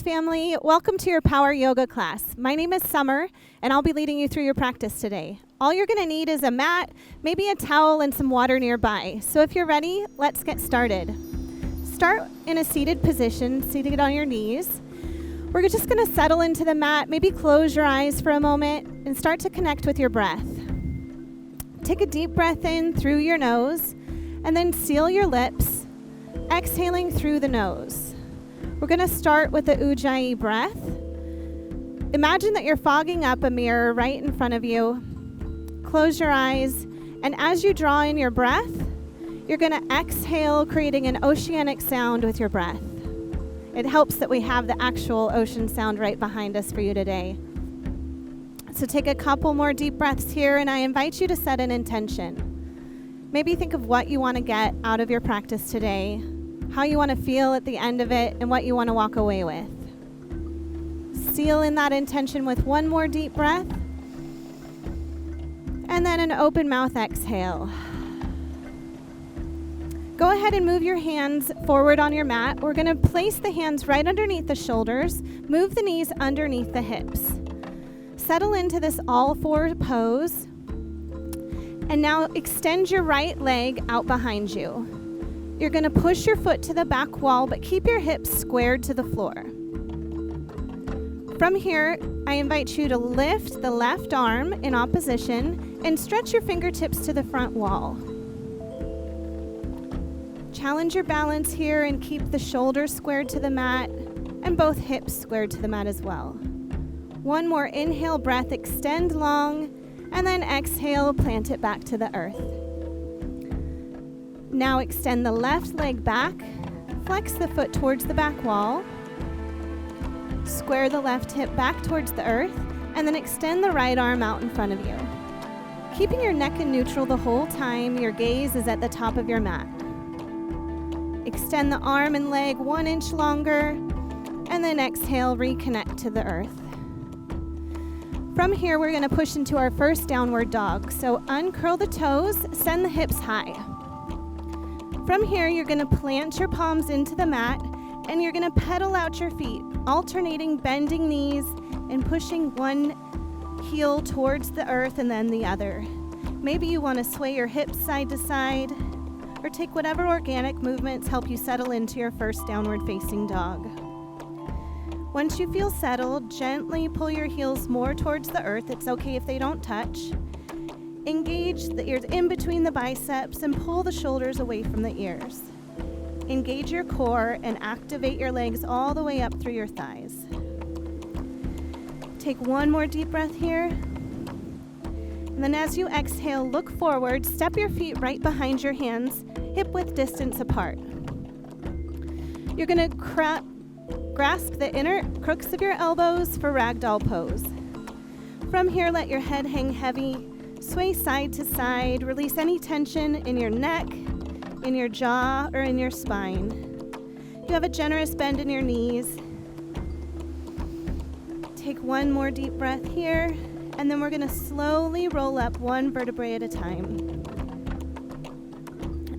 Asanas family, welcome to your power yoga class. My name is Summer, and I'll be leading you through your practice today. All you're going to need is a mat, maybe a towel, and some water nearby. So if you're ready, let's get started. Start in a seated position, seated on your knees. We're just going to settle into the mat, maybe close your eyes for a moment, and start to connect with your breath. Take a deep breath in through your nose, and then seal your lips, exhaling through the nose. We're going to start with the Ujjayi breath. Imagine that you're fogging up a mirror right in front of you. Close your eyes, and as you draw in your breath, you're going to exhale, creating an oceanic sound with your breath. It helps that we have the actual ocean sound right behind us for you today. So take a couple more deep breaths here, and I invite you to set an intention. Maybe think of what you want to get out of your practice today, how you want to feel at the end of it, and what you want to walk away with. Seal in that intention with one more deep breath, and then an open mouth exhale. Go ahead and move your hands forward on your mat. We're going to place the hands right underneath the shoulders, move the knees underneath the hips. Settle into this all four pose, and now extend your right leg out behind you. You're going to push your foot to the back wall, but keep your hips squared to the floor. From here, I invite you to lift the left arm in opposition and stretch your fingertips to the front wall. Challenge your balance here and keep the shoulders squared to the mat and both hips squared to the mat as well. One more inhale breath, extend long, and then exhale, plant it back to the earth. Now extend the left leg back, flex the foot towards the back wall, square the left hip back towards the earth, and then extend the right arm out in front of you. Keeping your neck in neutral the whole time, your gaze is at the top of your mat. Extend the arm and leg 1 inch longer, and then exhale, reconnect to the earth. From here, we're going to push into our first downward dog. So uncurl the toes, send the hips high. From here, you're going to plant your palms into the mat, and you're going to pedal out your feet, alternating bending knees and pushing one heel towards the earth and then the other. Maybe you want to sway your hips side to side, or take whatever organic movements help you settle into your first downward facing dog. Once you feel settled, gently pull your heels more towards the earth. It's okay if they don't touch. Engage the ears in between the biceps and pull the shoulders away from the ears. Engage your core and activate your legs all the way up through your thighs. Take one more deep breath here. And then as you exhale, look forward, step your feet right behind your hands, hip-width distance apart. You're going to grasp the inner crooks of your elbows for ragdoll pose. From here, let your head hang heavy. Sway side to side, release any tension in your neck, in your jaw, or in your spine. You have a generous bend in your knees. Take one more deep breath here, and then we're going to slowly roll up one vertebrae at a time.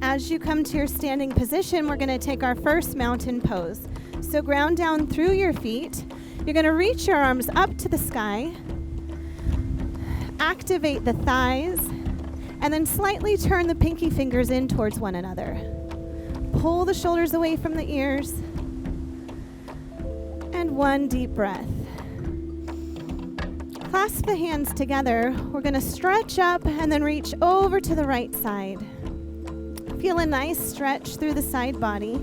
As you come to your standing position, we're going to take our first mountain pose. So ground down through your feet. You're going to reach your arms up to the sky. Activate the thighs, and then slightly turn the pinky fingers in towards one another. Pull the shoulders away from the ears, and one deep breath. Clasp the hands together. We're going to stretch up and then reach over to the right side. Feel a nice stretch through the side body.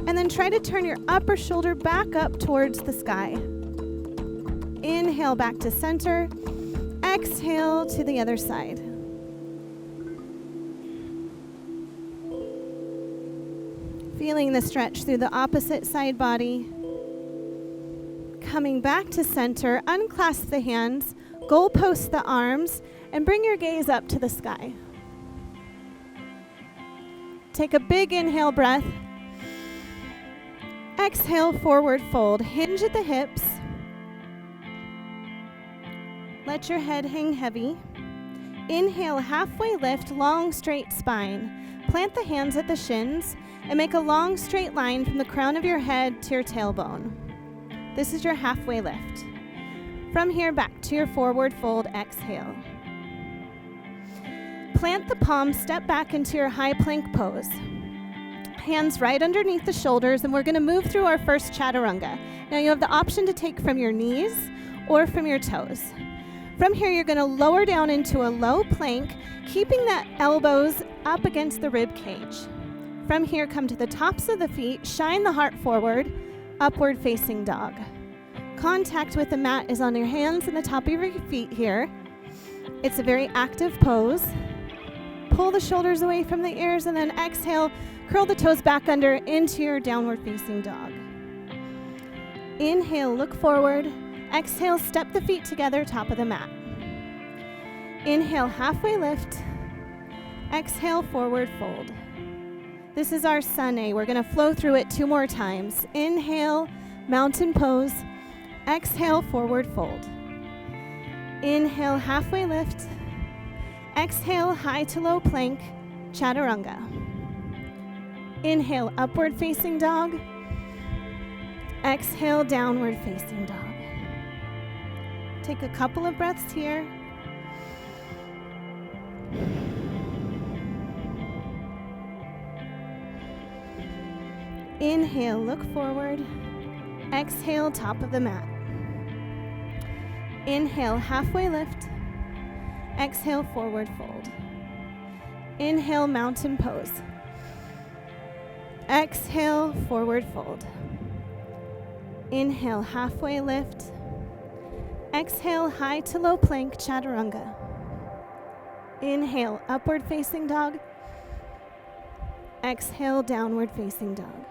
And then try to turn your upper shoulder back up towards the sky. Inhale back to center. Exhale to the other side. Feeling the stretch through the opposite side body. Coming back to center, unclasp the hands, goalpost the arms, and bring your gaze up to the sky. Take a big inhale breath. Exhale, forward fold. Hinge at the hips. Let your head hang heavy. Inhale, halfway lift, long straight spine. Plant the hands at the shins and make a long straight line from the crown of your head to your tailbone. This is your halfway lift. From here, back to your forward fold, exhale. Plant the palms, step back into your high plank pose. Hands right underneath the shoulders, and we're going to move through our first chaturanga. Now you have the option to take from your knees or from your toes. From here, you're going to lower down into a low plank, keeping the elbows up against the rib cage. From here, come to the tops of the feet, shine the heart forward, upward facing dog. Contact with the mat is on your hands and the top of your feet here. It's a very active pose. Pull the shoulders away from the ears and then exhale, curl the toes back under into your downward facing dog. Inhale, look forward. Exhale, step the feet together, top of the mat. Inhale, halfway lift. Exhale, forward fold. This is our sun A. We're going to flow through it 2 more times. Inhale, mountain pose. Exhale, forward fold. Inhale, halfway lift. Exhale, high to low plank, chaturanga. Inhale, upward facing dog. Exhale, downward facing dog. Take a couple of breaths here. Inhale, look forward. Exhale, top of the mat. Inhale, halfway lift. Exhale, forward fold. Inhale, mountain pose. Exhale, forward fold. Inhale, halfway lift. Exhale, high to low plank, chaturanga. Inhale, upward facing dog. Exhale, downward facing dog.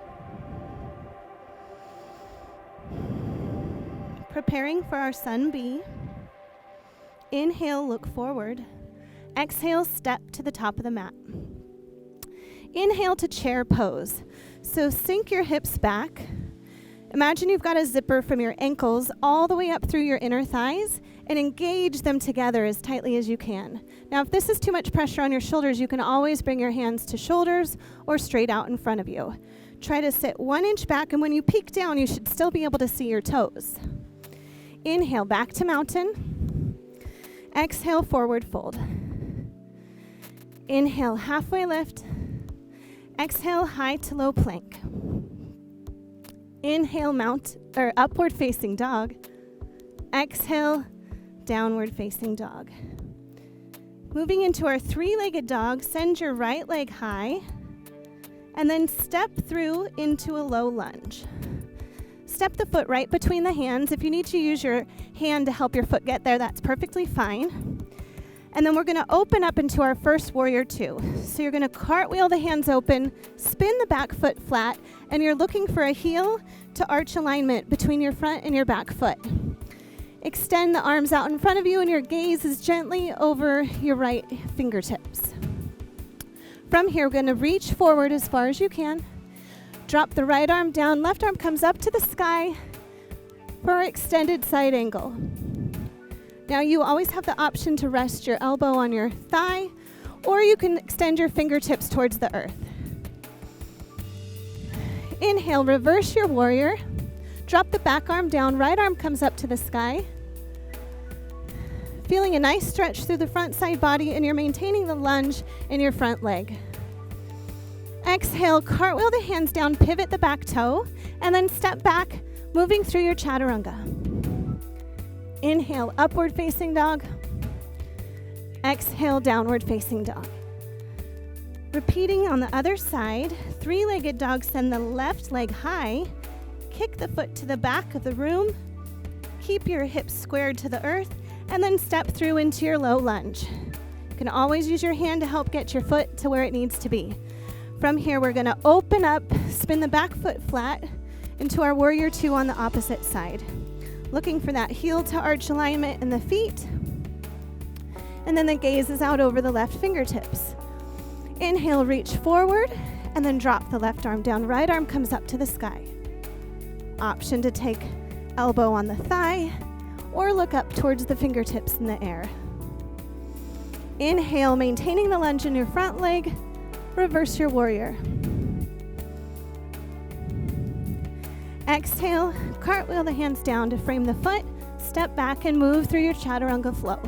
Preparing for our sun B. Inhale, look forward. Exhale, step to the top of the mat. Inhale to chair pose. So sink your hips back. Imagine you've got a zipper from your ankles all the way up through your inner thighs and engage them together as tightly as you can. Now, if this is too much pressure on your shoulders, you can always bring your hands to shoulders or straight out in front of you. Try to sit 1 inch back, and when you peek down, you should still be able to see your toes. Inhale, back to mountain. Exhale, forward fold. Inhale, halfway lift. Exhale, high to low plank. Inhale, upward facing dog. Exhale, downward facing dog. Moving into our 3-legged dog, send your right leg high and then step through into a low lunge. Step the foot right between the hands. If you need to use your hand to help your foot get there, that's perfectly fine. And then we're going to open up into our first warrior 2. So you're going to cartwheel the hands open, spin the back foot flat, and you're looking for a heel to arch alignment between your front and your back foot. Extend the arms out in front of you, and your gaze is gently over your right fingertips. From here, we're going to reach forward as far as you can. Drop the right arm down, left arm comes up to the sky for our extended side angle. Now you always have the option to rest your elbow on your thigh, or you can extend your fingertips towards the earth. Inhale, reverse your warrior. Drop the back arm down, right arm comes up to the sky. Feeling a nice stretch through the front side body, and you're maintaining the lunge in your front leg. Exhale, cartwheel the hands down, pivot the back toe, and then step back, moving through your chaturanga. Inhale, upward facing dog. Exhale, downward facing dog. Repeating on the other side, 3-legged dog, send the left leg high, kick the foot to the back of the room, keep your hips squared to the earth, and then step through into your low lunge. You can always use your hand to help get your foot to where it needs to be. From here, we're going to open up, spin the back foot flat into our warrior 2 on the opposite side. Looking for that heel to arch alignment in the feet. And then the gaze is out over the left fingertips. Inhale, reach forward, and then drop the left arm down. Right arm comes up to the sky. Option to take elbow on the thigh or look up towards the fingertips in the air. Inhale, maintaining the lunge in your front leg. reverse your warrior. Exhale, cartwheel the hands down to frame the foot, step back and move through your chaturanga flow.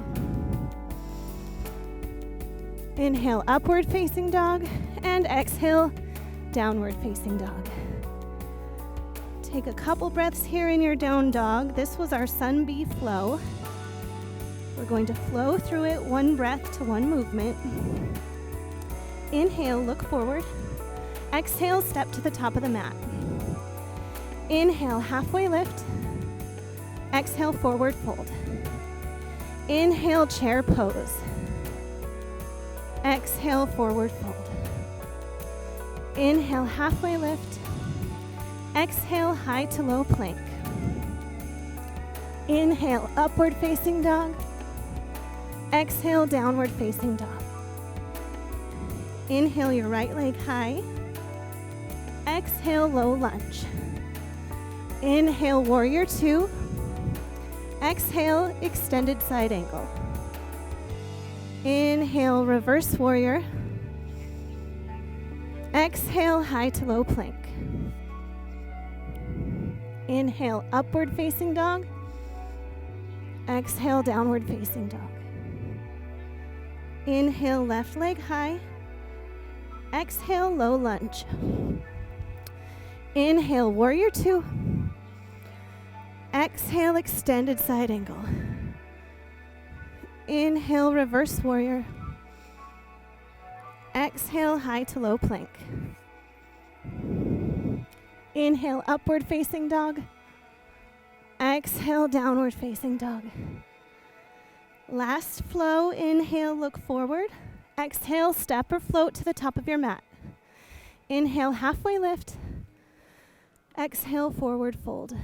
Inhale, upward facing dog, and exhale, downward facing dog. Take a couple breaths here in your down dog. This was our sun bee flow. We're going to flow through it one breath to one movement. Inhale, look forward. Exhale, step to the top of the mat. Inhale, halfway lift. Exhale, forward fold. Inhale, chair pose. Exhale, forward fold. Inhale, halfway lift. Exhale, high to low plank. Inhale, upward facing dog. Exhale, downward facing dog. Inhale, your right leg high. Exhale, low lunge. Inhale, warrior two. Exhale, extended side angle. Inhale, reverse warrior. Exhale, high to low plank. Inhale, upward facing dog. Exhale, downward facing dog. Inhale, left leg high. Exhale, low lunge. Inhale, warrior two. Exhale, extended side angle. Inhale, reverse warrior. Exhale, high to low plank. Inhale, upward facing dog. Exhale, downward facing dog. Last flow, inhale, look forward. Exhale, step or float to the top of your mat. Inhale, halfway lift. Exhale, forward fold.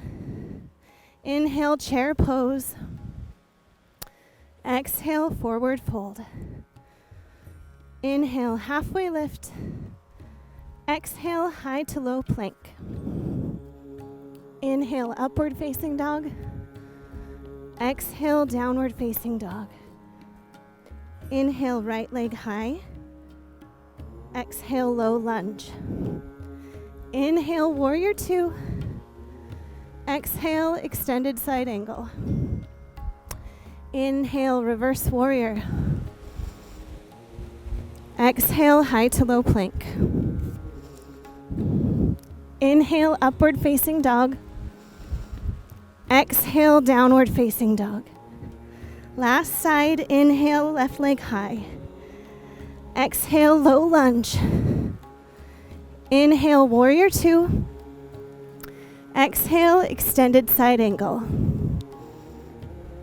Inhale, chair pose. Exhale, forward fold. Inhale, halfway lift. Exhale, high to low plank. Inhale, upward facing dog. Exhale, downward facing dog. Inhale, right leg high. Exhale, low lunge. Inhale, warrior two. Exhale, extended side angle. Inhale, reverse warrior. Exhale, high to low plank. Inhale, upward facing dog. Exhale, downward facing dog. Last side, inhale, left leg high. Exhale, low lunge. Inhale, warrior two. Exhale, extended side angle.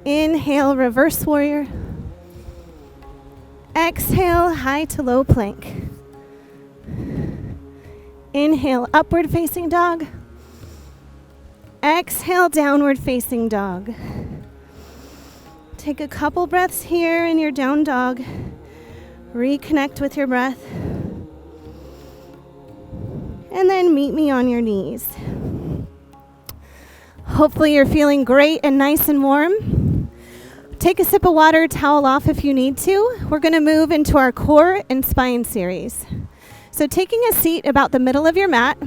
Inhale, reverse warrior. Exhale, high to low plank. Inhale, upward facing dog. Exhale, downward facing dog. Take a couple breaths here in your down dog. Reconnect with your breath. And then meet me on your knees. Hopefully you're feeling great and nice and warm. Take a sip of water, towel off if you need to. We're going to move into our core and spine series. So taking a seat about the middle of your mat,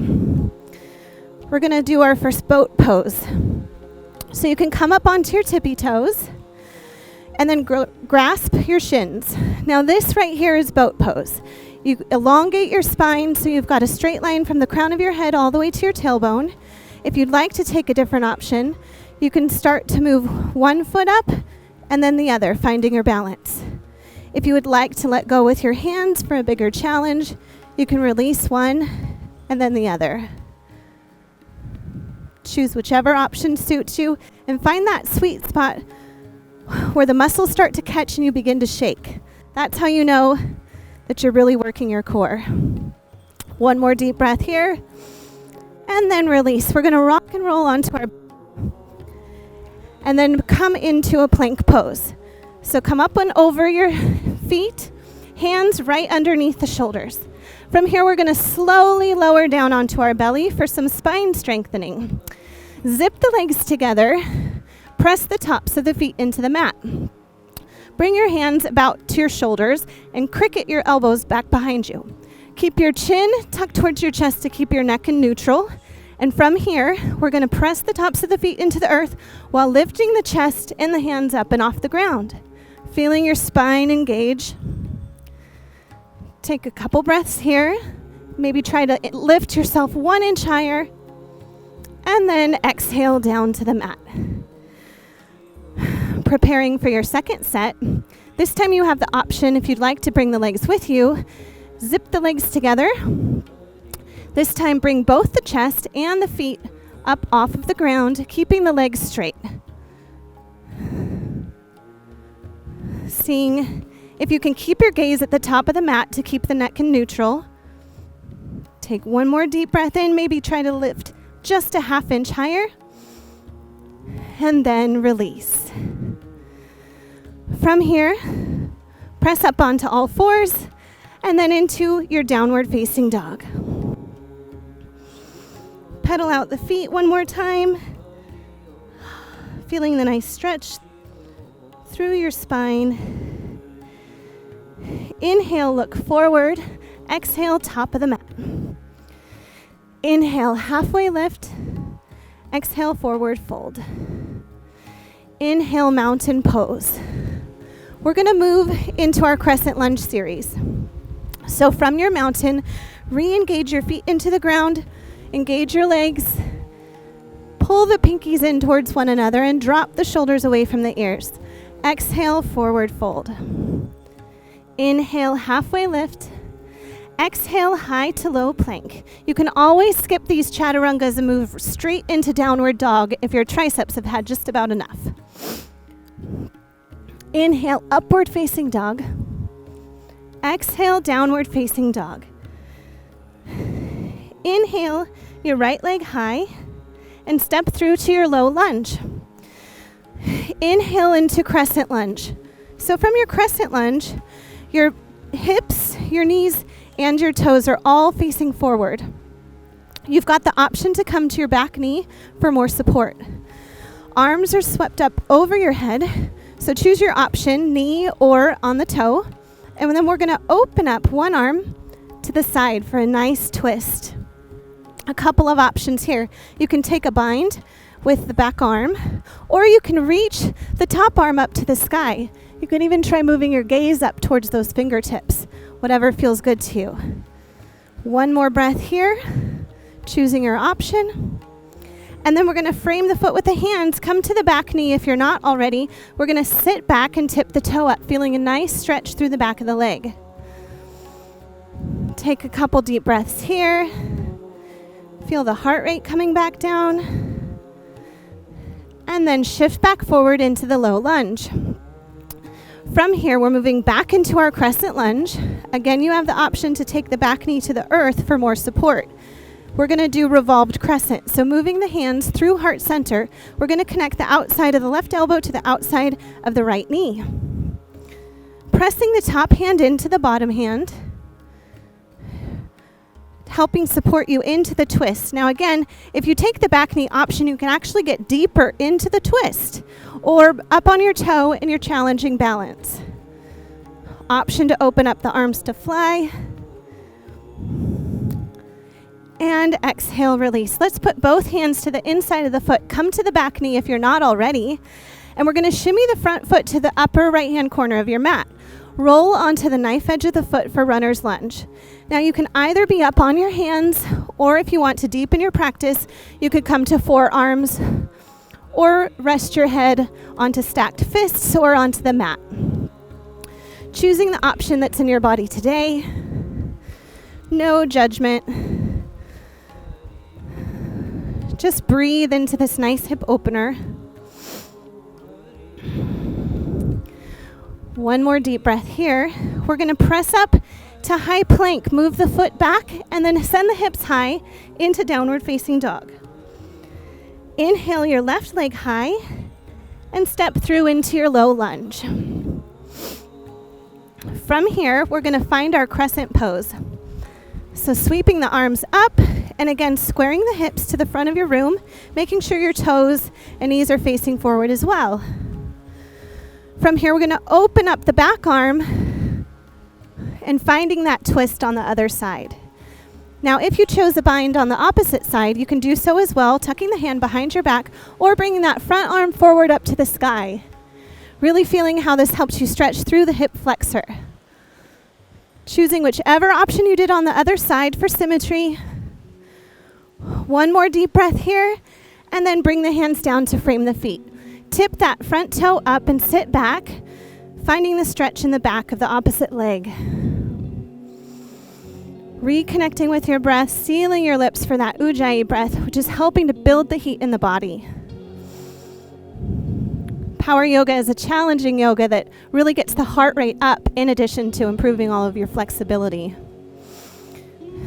we're going to do our first boat pose. So you can come up onto your tippy toes and then grasp your shins. Now this right here is boat pose. You elongate your spine so you've got a straight line from the crown of your head all the way to your tailbone. If you'd like to take a different option, you can start to move one foot up and then the other, finding your balance. If you would like to let go with your hands for a bigger challenge, you can release one and then the other. Choose whichever option suits you and find that sweet spot where the muscles start to catch and you begin to shake. That's how you know that you're really working your core. One more deep breath here. And then release. We're going to rock and roll onto our... And then come into a plank pose. So come up and over your feet, hands right underneath the shoulders. From here, we're going to slowly lower down onto our belly for some spine strengthening. Zip the legs together. Press the tops of the feet into the mat. Bring your hands about to your shoulders and cricket your elbows back behind you. Keep your chin tucked towards your chest to keep your neck in neutral. And from here, we're going to press the tops of the feet into the earth while lifting the chest and the hands up and off the ground. Feeling your spine engage. Take a couple breaths here. Maybe try to lift yourself 1 inch higher. And then exhale down to the mat. Preparing for your second set. This time you have the option, if you'd like to bring the legs with you, zip the legs together. This time bring both the chest and the feet up off of the ground, keeping the legs straight. Seeing if you can keep your gaze at the top of the mat to keep the neck in neutral. Take one more deep breath in, maybe try to lift just a 1/2 inch higher. And then release. From here, press up onto all fours and then into your downward facing dog. Pedal out the feet one more time. Feeling the nice stretch through your spine. Inhale, look forward. Exhale, top of the mat. Inhale, halfway lift. Exhale, forward fold. Inhale, mountain pose. We're going to move into our crescent lunge series. So from your mountain, re-engage your feet into the ground, engage your legs, pull the pinkies in towards one another and drop the shoulders away from the ears. Exhale, forward fold. Inhale, halfway lift. Exhale, high to low plank. You can always skip these chaturangas and move straight into downward dog if your triceps have had just about enough. Inhale, upward facing dog. Exhale, downward facing dog. Inhale, your right leg high and step through to your low lunge. Inhale into crescent lunge. So from your crescent lunge, your hips, your knees, and your toes are all facing forward. You've got the option to come to your back knee for more support. Arms are swept up over your head, so choose your option, knee or on the toe. And then we're gonna open up one arm to the side for a nice twist. A couple of options here. You can take a bind with the back arm, or you can reach the top arm up to the sky. You can even try moving your gaze up towards those fingertips, whatever feels good to you. One more breath here, choosing your option. And then we're going to frame the foot with the hands. Come to the back knee if you're not already. We're going to sit back and tip the toe up, feeling a nice stretch through the back of the leg. Take a couple deep breaths here. Feel the heart rate coming back down. And then shift back forward into the low lunge. From here, we're moving back into our crescent lunge. Again, you have the option to take the back knee to the earth for more support. We're going to do revolved crescent. So moving the hands through heart center, we're going to connect the outside of the left elbow to the outside of the right knee. Pressing the top hand into the bottom hand, helping support you into the twist. Now again, if you take the back knee option, you can actually get deeper into the twist or up on your toe in your challenging balance. Option to open up the arms to fly. And exhale, release. Let's put both hands to the inside of the foot. Come to the back knee if you're not already. And we're going to shimmy the front foot to the upper right-hand corner of your mat. Roll onto the knife edge of the foot for runner's lunge. Now you can either be up on your hands, or if you want to deepen your practice, you could come to forearms or rest your head onto stacked fists or onto the mat. Choosing the option that's in your body today. No judgment. Just breathe into this nice hip opener. One more deep breath here. We're going to press up to high plank. Move the foot back and then send the hips high into downward facing dog. Inhale your left leg high and step through into your low lunge. From here, we're going to find our crescent pose. So sweeping the arms up and again squaring the hips to the front of your room, making sure your toes and knees are facing forward as well. From here, we're going to open up the back arm and finding that twist on the other side. Now, if you chose a bind on the opposite side, you can do so as well, tucking the hand behind your back or bringing that front arm forward up to the sky. Really feeling how this helps you stretch through the hip flexor. Choosing whichever option you did on the other side for symmetry. One more deep breath here, and then bring the hands down to frame the feet. Tip that front toe up and sit back, finding the stretch in the back of the opposite leg. Reconnecting with your breath, sealing your lips for that ujjayi breath, which is helping to build the heat in the body. Power yoga is a challenging yoga that really gets the heart rate up in addition to improving all of your flexibility.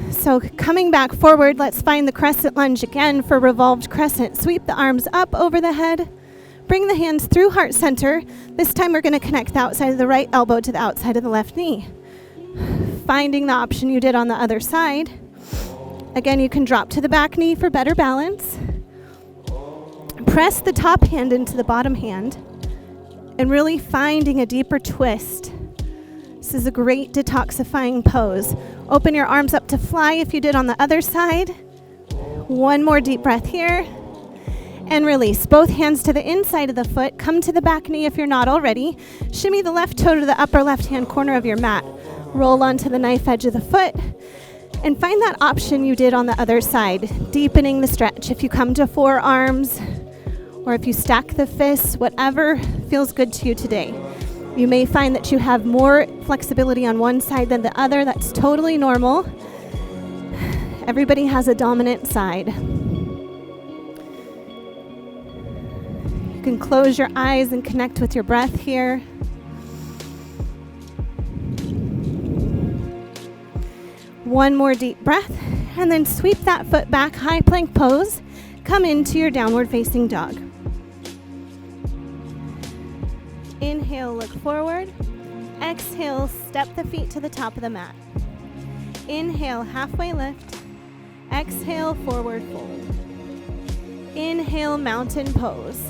So coming back forward, let's find the crescent lunge again for revolved crescent. Sweep the arms up over the head. Bring the hands through heart center. This time we're going to connect the outside of the right elbow to the outside of the left knee. Finding the option you did on the other side. Again, you can drop to the back knee for better balance. Press the top hand into the bottom hand and really finding a deeper twist. This is a great detoxifying pose. Open your arms up to fly if you did on the other side. One more deep breath here. And release. Both hands to the inside of the foot. Come to the back knee if you're not already. Shimmy the left toe to the upper left-hand corner of your mat. Roll onto the knife edge of the foot. And find that option you did on the other side. Deepening the stretch. If you come to forearms, or if you stack the fists, whatever feels good to you today. You may find that you have more flexibility on one side than the other. That's totally normal. Everybody has a dominant side. You can close your eyes and connect with your breath here. One more deep breath, and then sweep that foot back, high plank pose. Come into your downward facing dog. Inhale, look forward. Exhale, step the feet to the top of the mat. Inhale, halfway lift. Exhale, forward fold. Inhale, mountain pose.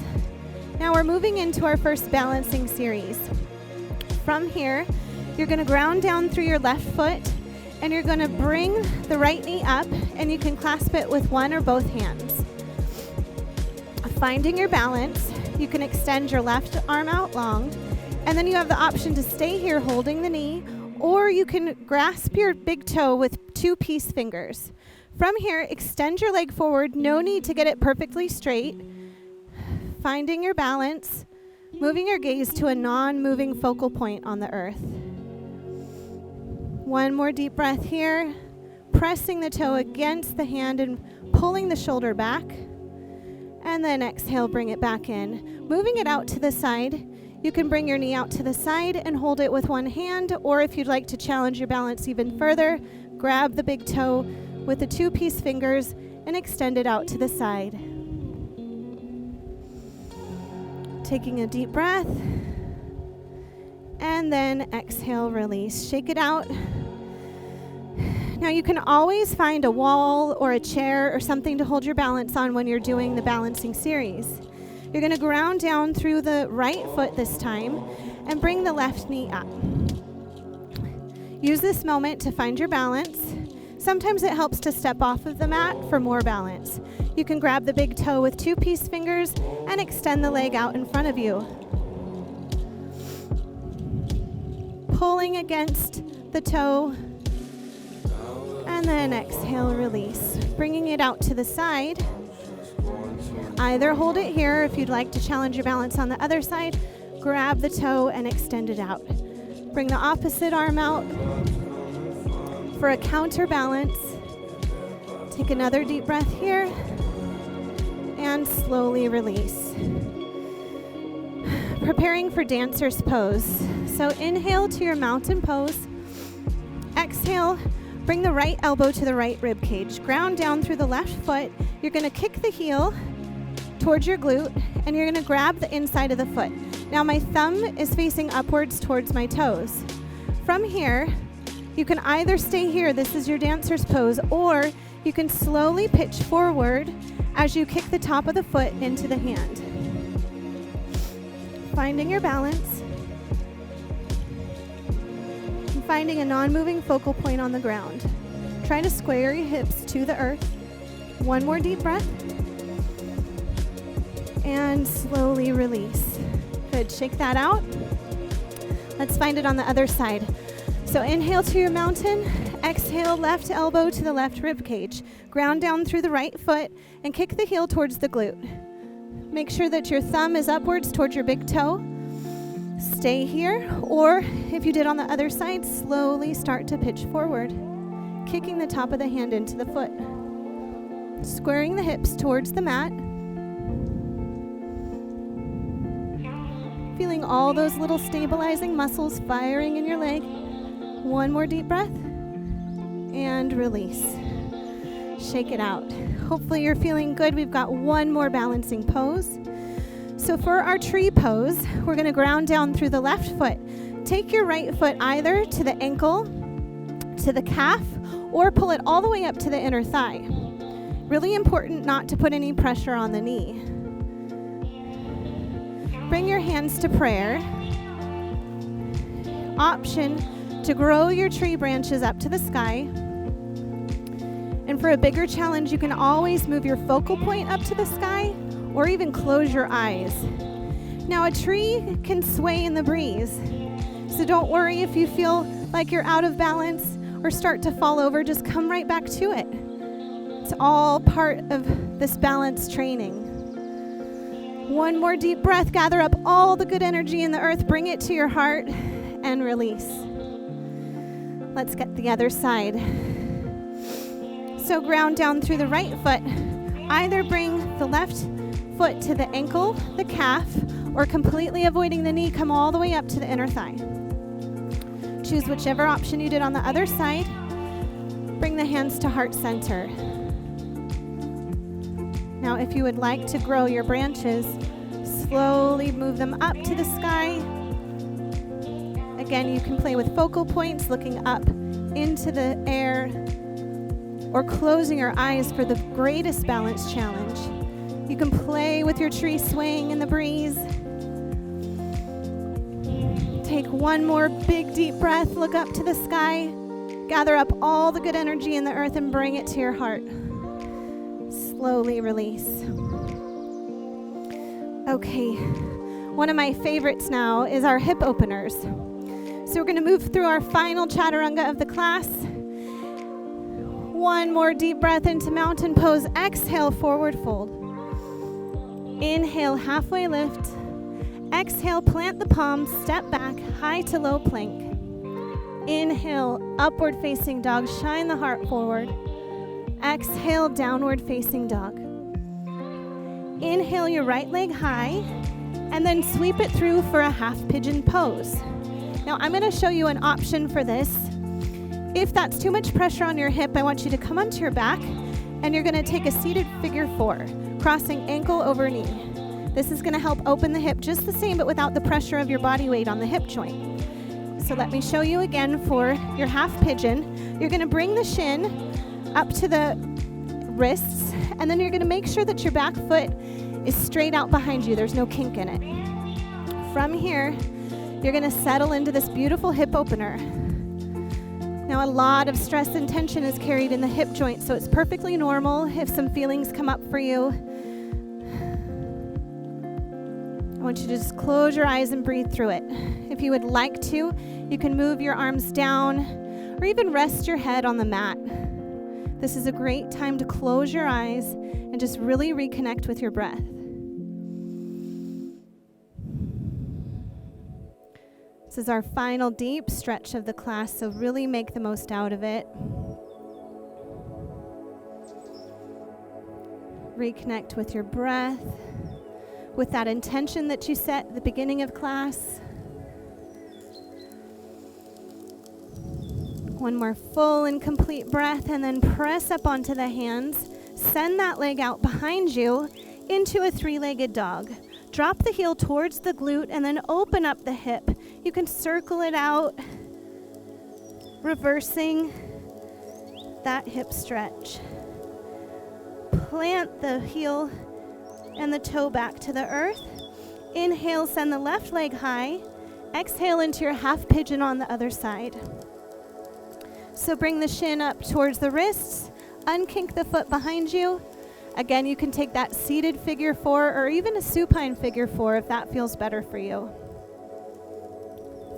Now we're moving into our first balancing series. From here, you're going to ground down through your left foot, and you're going to bring the right knee up, and you can clasp it with one or both hands. Finding your balance, you can extend your left arm out long, and then you have the option to stay here holding the knee, or you can grasp your big toe with 2 peace fingers. From here, extend your leg forward. No need to get it perfectly straight. Finding your balance, moving your gaze to a non-moving focal point on the earth. One more deep breath here, pressing the toe against the hand and pulling the shoulder back. And then exhale, bring it back in. Moving it out to the side, you can bring your knee out to the side and hold it with one hand, or if you'd like to challenge your balance even further, grab the big toe with the 2 peace fingers and extend it out to the side. Taking a deep breath, and then exhale, release. Shake it out. Now you can always find a wall or a chair or something to hold your balance on when you're doing the balancing series. You're going to ground down through the right foot this time and bring the left knee up. Use this moment to find your balance. Sometimes it helps to step off of the mat for more balance. You can grab the big toe with 2 peace fingers and extend the leg out in front of you. Pulling against the toe, and then exhale, release. Bringing it out to the side. Either hold it here, if you'd like to challenge your balance on the other side, grab the toe and extend it out. Bring the opposite arm out for a counterbalance. Take another deep breath here and slowly release. Preparing for dancer's pose. So inhale to your mountain pose. Exhale, bring the right elbow to the right rib cage. Ground down through the left foot. You're going to kick the heel towards your glute, and you're going to grab the inside of the foot. Now my thumb is facing upwards towards my toes. From here, you can either stay here, this is your dancer's pose, or you can slowly pitch forward as you kick the top of the foot into the hand. Finding your balance. finding a non-moving focal point on the ground. Try to square your hips to the earth. One more deep breath. And slowly release. Good, shake that out. Let's find it on the other side. So inhale to your mountain, exhale left elbow to the left rib cage. Ground down through the right foot and kick the heel towards the glute. Make sure that your thumb is upwards towards your big toe. Stay here, or if you did on the other side, slowly start to pitch forward, kicking the top of the hand into the foot. Squaring the hips towards the mat. Feeling all those little stabilizing muscles firing in your leg. One more deep breath and release. Shake it out. Hopefully you're feeling good. We've got one more balancing pose. So for our tree pose, we're going to ground down through the left foot. Take your right foot either to the ankle, to the calf, or pull it all the way up to the inner thigh. Really important not to put any pressure on the knee. Bring your hands to prayer. Option to grow your tree branches up to the sky. And for a bigger challenge, you can always move your focal point up to the sky or even close your eyes. Now, a tree can sway in the breeze, so don't worry if you feel like you're out of balance or start to fall over. Just come right back to it. It's all part of this balance training. One more deep breath. Gather up all the good energy in the earth. Bring it to your heart and release. Let's get the other side. So ground down through the right foot. Either bring the left foot to the ankle, the calf, or completely avoiding the knee, come all the way up to the inner thigh. Choose whichever option you did on the other side. Bring the hands to heart center. Now, if you would like to grow your branches, slowly move them up to the sky. Again, you can play with focal points, looking up into the air, or closing your eyes for the greatest balance challenge. You can play with your tree swaying in the breeze. Take one more big deep breath, look up to the sky, gather up all the good energy in the earth and bring it to your heart. Slowly release. Okay, one of my favorites now is our hip openers. So we're going to move through our final chaturanga of the class. One more deep breath into mountain pose. Exhale, forward fold. Inhale, halfway lift. Exhale, plant the palms, step back, high to low plank. Inhale, upward facing dog, shine the heart forward. Exhale, downward facing dog. Inhale your right leg high, and then sweep it through for a half pigeon pose. Now I'm going to show you an option for this. If that's too much pressure on your hip, I want you to come onto your back, and you're going to take a seated figure 4, crossing ankle over knee. This is going to help open the hip just the same, but without the pressure of your body weight on the hip joint. So let me show you again for your half pigeon. You're going to bring the shin up to the wrists, and then you're going to make sure that your back foot is straight out behind you. There's no kink in it. From here, you're going to settle into this beautiful hip opener. Now, a lot of stress and tension is carried in the hip joint, so it's perfectly normal if some feelings come up for you. I want you to just close your eyes and breathe through it. If you would like to, you can move your arms down or even rest your head on the mat. This is a great time to close your eyes and just really reconnect with your breath. This is our final deep stretch of the class, so really make the most out of it. Reconnect with your breath, with that intention that you set at the beginning of class. One more full and complete breath, and then press up onto the hands. Send that leg out behind you into a 3-legged dog. Drop the heel towards the glute and then open up the hip. You can circle it out, reversing that hip stretch. Plant the heel and the toe back to the earth. Inhale, send the left leg high. Exhale into your half pigeon on the other side. So bring the shin up towards the wrists, unkink the foot behind you. Again, you can take that seated figure four or even a supine figure four if that feels better for you.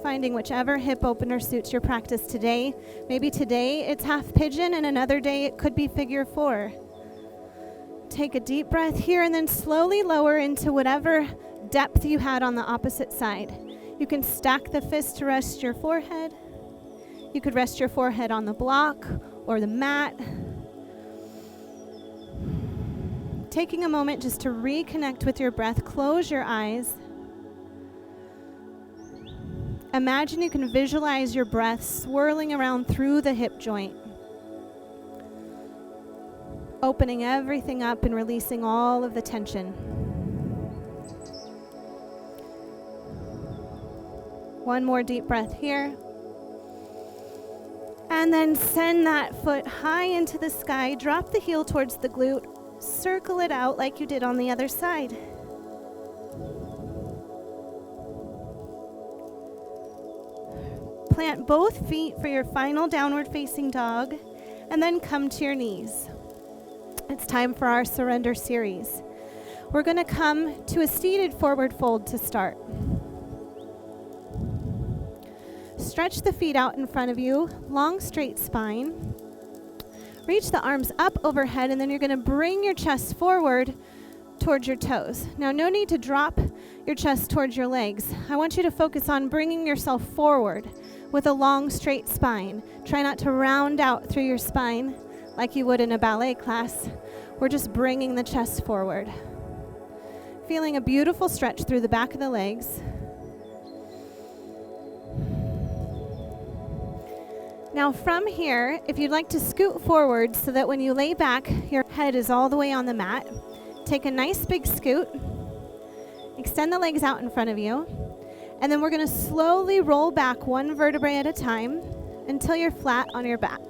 Finding whichever hip opener suits your practice today. Maybe today it's half pigeon and another day it could be figure four. Take a deep breath here and then slowly lower into whatever depth you had on the opposite side. You can stack the fist to rest your forehead. You could rest your forehead on the block or the mat. Taking a moment just to reconnect with your breath, close your eyes. Imagine you can visualize your breath swirling around through the hip joint, opening everything up and releasing all of the tension. One more deep breath here. And then send that foot high into the sky. Drop the heel towards the glute. Circle it out like you did on the other side. Plant both feet for your final downward facing dog, and then come to your knees. It's time for our surrender series. We're going to come to a seated forward fold to start. Stretch the feet out in front of you, long straight spine. Reach the arms up overhead, and then you're going to bring your chest forward towards your toes. Now, no need to drop your chest towards your legs. I want you to focus on bringing yourself forward with a long straight spine. Try not to round out through your spine like you would in a ballet class. We're just bringing the chest forward. Feeling a beautiful stretch through the back of the legs. Now from here, if you'd like to scoot forward so that when you lay back, your head is all the way on the mat, take a nice big scoot, extend the legs out in front of you, and then we're going to slowly roll back one vertebrae at a time until you're flat on your back.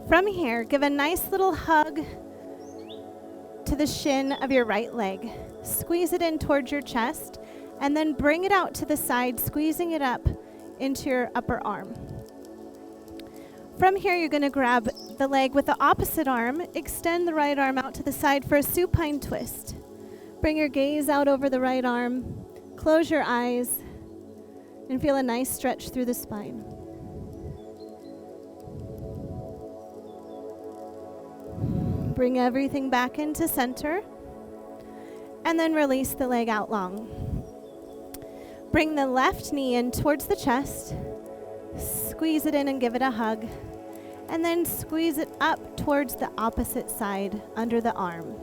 From here, give a nice little hug to the shin of your right leg. Squeeze it in towards your chest, and then bring it out to the side, squeezing it up into your upper arm. From here, you're going to grab the leg with the opposite arm, extend the right arm out to the side for a supine twist. Bring your gaze out over the right arm, close your eyes, and feel a nice stretch through the spine. Bring everything back into center, and then release the leg out long. Bring the left knee in towards the chest, squeeze it in and give it a hug, and then squeeze it up towards the opposite side under the arm.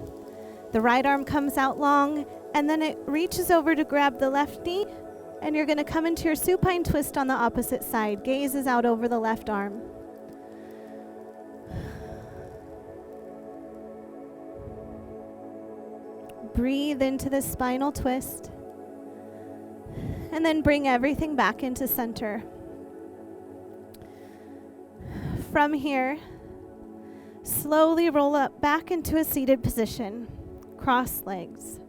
The right arm comes out long, and then it reaches over to grab the left knee, and you're going to come into your supine twist on the opposite side. Gaze is out over the left arm. Breathe into the spinal twist, and then bring everything back into center. From here, slowly roll up back into a seated position. Cross legs.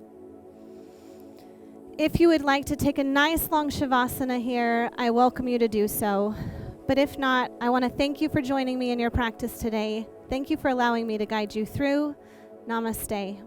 If you would like to take a nice long shavasana here, I welcome you to do so. But if not, I want to thank you for joining me in your practice today. Thank you for allowing me to guide you through. Namaste.